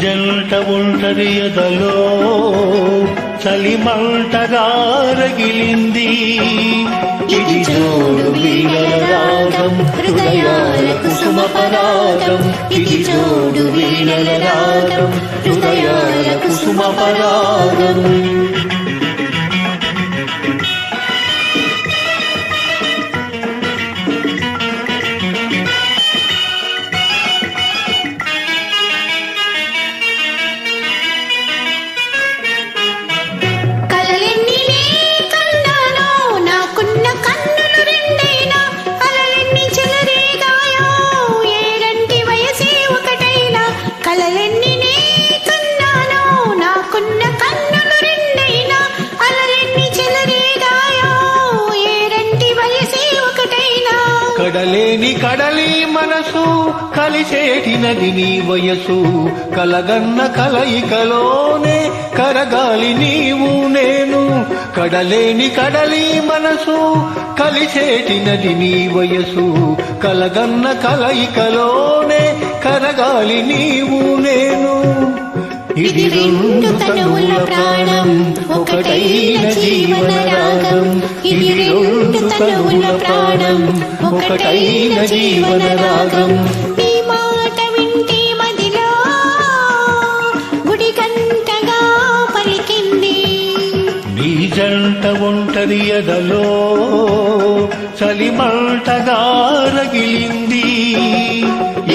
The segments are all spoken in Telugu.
జంట ఒంటరి ఎదలో చలిమంటగా రగిలింది ఇది జోడు వీణల రాగం హృదయాల కుసుమ పరాగం ఇది జోడు వీణల రాగం హృదయాల కుసుమ పరాగం కడలేని కడలి మనసు కలిసేటి నది నీ వయసు కలగన్న కలయికలోనే కరగాలి నీవు నేను కడలేని కడలి మనసు కలిసేటి నది నీ వయసు కలగన్న కలయికలోనే కరగాలి నీవు నేను ఇది రెండు తనువుల ప్రాణం ఒకటైన జీవన రాగం ఇది రెండు తనువుల ప్రాణం ఒకటైన జీవన రాగం నీ మాట వింటే మదిలో గుడి గంటగా పలికింది నీ జంట ఒంటరి ఎదలో చలిమంటగా రగిలింది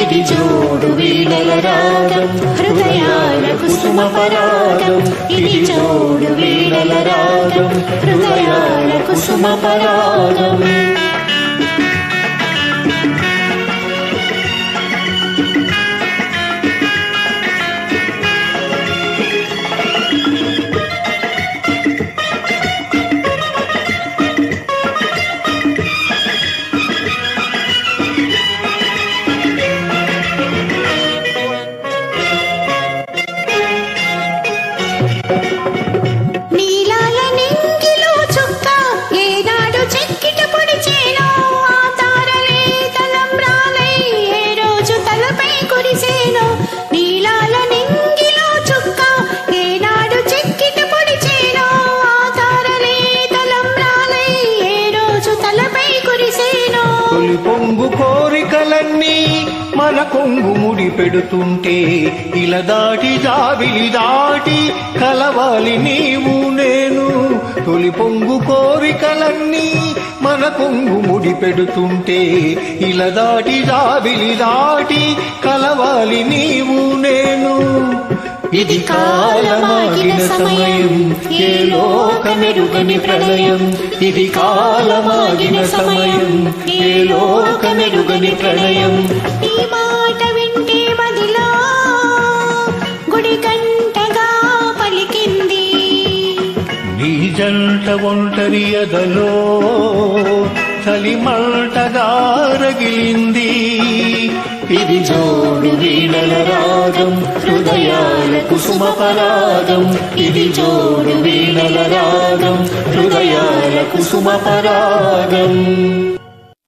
ఇది జోడు వీణల రాగం హృదయాల కుసుమ పరాగం ఇది జోడు వీణల రాగం హృదయాల కుసుమ పరాగం తొలి పొంగు కోరికలన్నీ మన కొంగు ముడి పెడుతుంటే ఇలా దాటి జాబిలి దాటి కలవాలి నీవు నేను తొలి పొంగు కోరికలన్నీ మన కొంగు ముడి పెడుతుంటే ఇలా దాటి జాబిలి దాటి కలవాలి నీవు నేను ఇది కాలమాగిన సమయం ఏ లోకమెరుగని ప్రళయం ఇది కాలమాగిన సమయం ఏ లోకమెరుగని ప్రళయం ఈ మాట వింటే మదిలో గుడి గంటగా పలికింది నీ జంట ఒంటరి ఎదలో చలిమంటగా రగిలింది ఇది జోడు వీణల రాగం హృదయాల కుసుమ పరాగం ఇది జోడు వీణల రాగం హృదయాల కుసుమ పరాగం